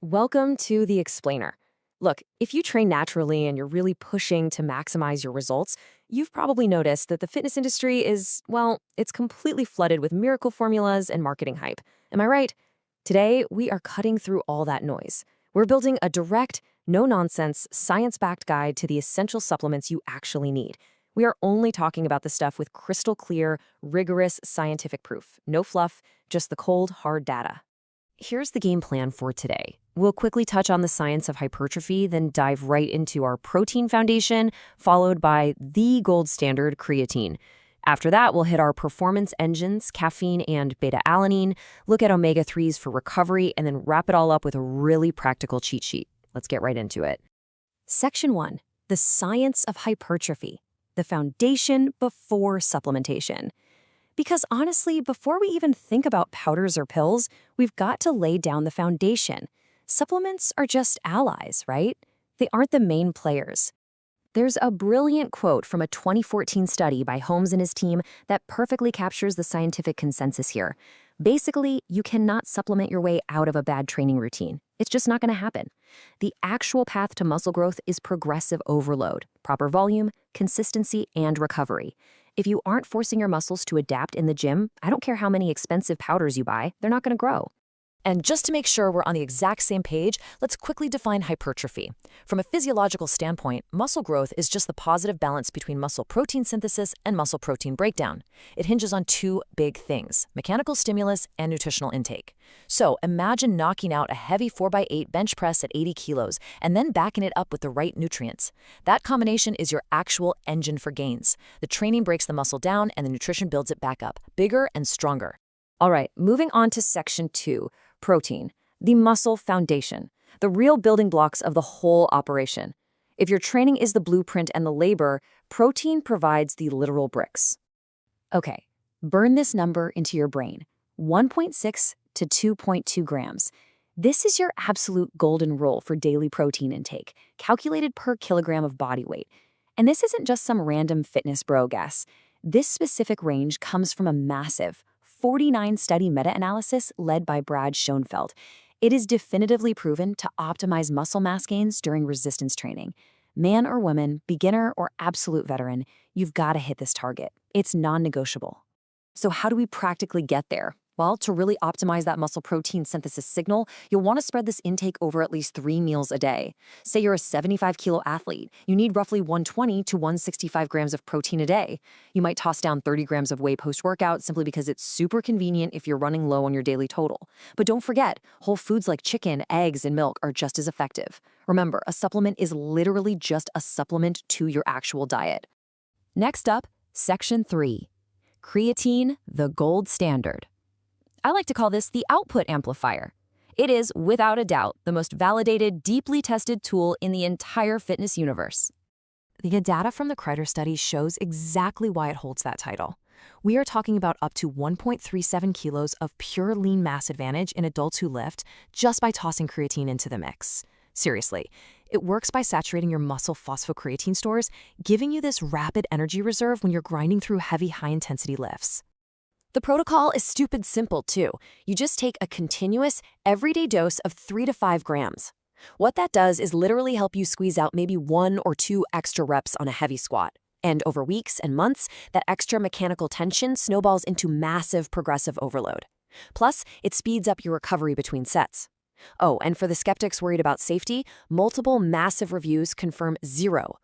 Welcome to The Explainer. Look, if you train naturally and you're really pushing to maximize your results, you've probably noticed that the fitness industry is, well, it's completely flooded with miracle formulas and marketing hype. Am I right? Today, we are cutting through all that noise. We're building a direct, no-nonsense, science-backed guide to the essential supplements you actually need. We are only talking about the stuff with crystal clear, rigorous scientific proof. No fluff, just the cold, hard data. Here's the game plan for today. We'll quickly touch on the science of hypertrophy, then dive right into our protein foundation, followed by the gold standard, creatine. After that, we'll hit our performance engines, caffeine and beta-alanine, look at omega-3s for recovery, and then wrap it all up with a really practical cheat sheet. Let's get right into it. Section 1. The science of hypertrophy. The foundation before supplementation. Because honestly, before we even think about powders or pills, we've got to lay down the foundation. Supplements are just allies, right? They aren't the main players. There's a brilliant quote from a 2014 study by Holmes and his team that perfectly captures the scientific consensus here. Basically, you cannot supplement your way out of a bad training routine. It's just not going to happen. The actual path to muscle growth is progressive overload, proper volume, consistency, and recovery. If you aren't forcing your muscles to adapt in the gym, I don't care how many expensive powders you buy, they're not going to grow. And just to make sure we're on the exact same page, let's quickly define hypertrophy. From a physiological standpoint, muscle growth is just the positive balance between muscle protein synthesis and muscle protein breakdown. It hinges on two big things: mechanical stimulus and nutritional intake. So imagine knocking out a heavy 4x8 bench press at 80 kilos and then backing it up with the right nutrients. That combination is your actual engine for gains. The training breaks the muscle down and the nutrition builds it back up, bigger and stronger. All right, moving on to section 2, protein, the muscle foundation, the real building blocks of the whole operation. If your training is the blueprint and the labor, protein provides the literal bricks. Okay, burn this number into your brain, 1.6 to 2.2 grams. This is your absolute golden rule for daily protein intake, calculated per kilogram of body weight. And this isn't just some random fitness bro guess. This specific range comes from a massive 49-study meta-analysis led by Brad Schoenfeld. It is definitively proven to optimize muscle mass gains during resistance training. Man or woman, beginner or absolute veteran, you've got to hit this target. It's non-negotiable. So how do we practically get there? Well, to really optimize that muscle protein synthesis signal, you'll want to spread this intake over at least 3 meals a day. Say you're a 75-kilo athlete. You need roughly 120 to 165 grams of protein a day. You might toss down 30 grams of whey post-workout simply because it's super convenient if you're running low on your daily total. But don't forget, whole foods like chicken, eggs, and milk are just as effective. Remember, a supplement is literally just a supplement to your actual diet. Next up, Section 3. Creatine, the gold standard. I like to call this the output amplifier. It is, without a doubt, the most validated, deeply tested tool in the entire fitness universe. The data from the Creatine study shows exactly why it holds that title. We are talking about up to 1.37 kilos of pure lean mass advantage in adults who lift just by tossing creatine into the mix. Seriously, it works by saturating your muscle phosphocreatine stores, giving you this rapid energy reserve when you're grinding through heavy, high-intensity lifts. The protocol is stupid simple, too. You just take a continuous, everyday dose of 3 to 5 grams. What that does is literally help you squeeze out maybe 1 or 2 extra reps on a heavy squat. And over weeks and months, that extra mechanical tension snowballs into massive progressive overload. Plus, it speeds up your recovery between sets. Oh, and for the skeptics worried about safety, multiple massive reviews confirm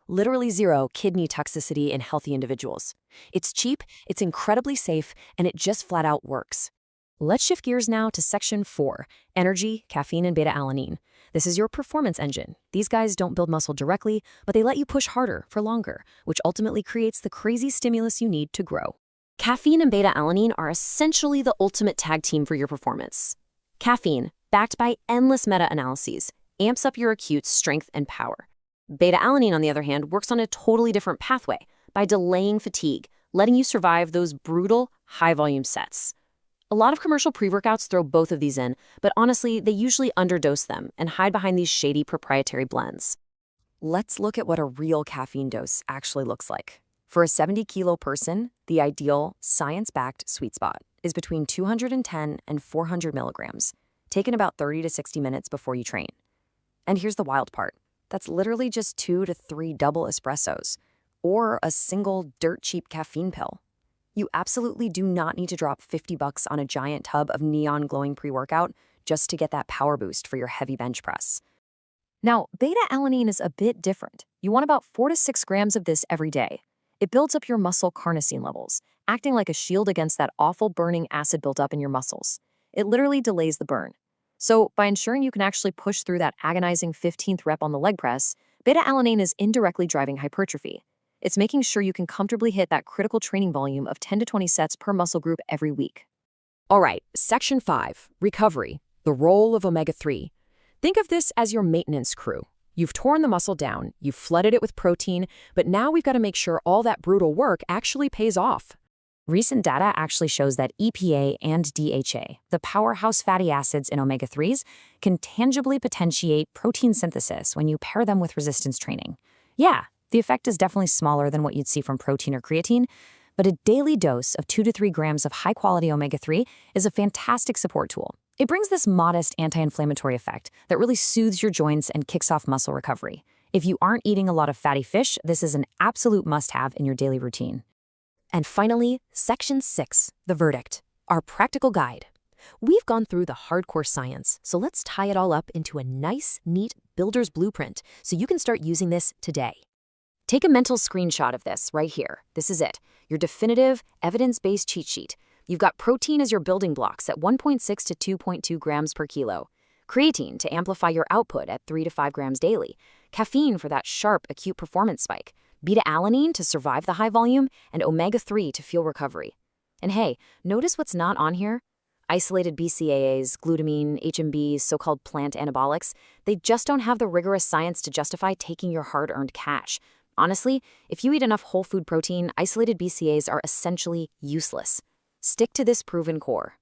literally zero kidney toxicity in healthy individuals. It's cheap, it's incredibly safe, and it just flat out works. Let's shift gears now to Section 4, energy, caffeine, and beta-alanine. This is your performance engine. These guys don't build muscle directly, but they let you push harder for longer, which ultimately creates the crazy stimulus you need to grow. Caffeine and beta-alanine are essentially the ultimate tag team for your performance. Caffeine, backed by endless meta-analyses, amps up your acute strength and power. Beta-alanine, on the other hand, works on a totally different pathway by delaying fatigue, letting you survive those brutal, high-volume sets. A lot of commercial pre-workouts throw both of these in, but honestly, they usually underdose them and hide behind these shady proprietary blends. Let's look at what a real caffeine dose actually looks like. For a 70-kilo person, the ideal, science-backed sweet spot is between 210 and 400 milligrams. taken about 30 to 60 minutes before you train. And here's the wild part. That's literally just 2 to 3 double espressos, or a single dirt-cheap caffeine pill. You absolutely do not need to drop $50 on a giant tub of neon-glowing pre-workout just to get that power boost for your heavy bench press. Now, beta-alanine is a bit different. You want about 4 to 6 grams of this every day. It builds up your muscle carnosine levels, acting like a shield against that awful burning acid built up in your muscles. It literally delays the burn. So, by ensuring you can actually push through that agonizing 15th rep on the leg press, beta-alanine is indirectly driving hypertrophy. It's making sure you can comfortably hit that critical training volume of 10 to 20 sets per muscle group every week. All right, Section 5, Recovery, the role of omega-3. Think of this as your maintenance crew. You've torn the muscle down, you've flooded it with protein, but now we've got to make sure all that brutal work actually pays off. Recent data actually shows that EPA and DHA, the powerhouse fatty acids in omega-3s, can tangibly potentiate protein synthesis when you pair them with resistance training. Yeah, the effect is definitely smaller than what you'd see from protein or creatine, but a daily dose of 2 to 3 grams of high-quality omega-3 is a fantastic support tool. It brings this modest anti-inflammatory effect that really soothes your joints and kicks off muscle recovery. If you aren't eating a lot of fatty fish, this is an absolute must-have in your daily routine. And finally, Section 6, the verdict, our practical guide. We've gone through the hardcore science, so let's tie it all up into a nice, neat builder's blueprint so you can start using this today. Take a mental screenshot of this right here. This is it, your definitive, evidence-based cheat sheet. You've got protein as your building blocks at 1.6 to 2.2 grams per kilo, creatine to amplify your output at 3 to 5 grams daily, caffeine for that sharp, acute performance spike, beta-alanine to survive the high volume, and omega-3 to fuel recovery. And hey, notice what's not on here? Isolated BCAAs, glutamine, HMBs, so-called plant anabolics, they just don't have the rigorous science to justify taking your hard-earned cash. Honestly, if you eat enough whole food protein, isolated BCAAs are essentially useless. Stick to this proven core.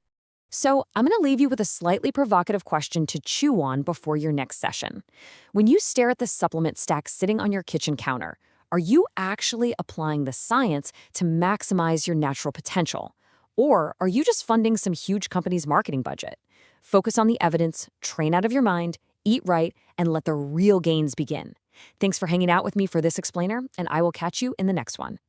So, I'm going to leave you with a slightly provocative question to chew on before your next session. When you stare at the supplement stack sitting on your kitchen counter, are you actually applying the science to maximize your natural potential? Or are you just funding some huge company's marketing budget? Focus on the evidence, train out of your mind, eat right, and let the real gains begin. Thanks for hanging out with me for this explainer, and I will catch you in the next one.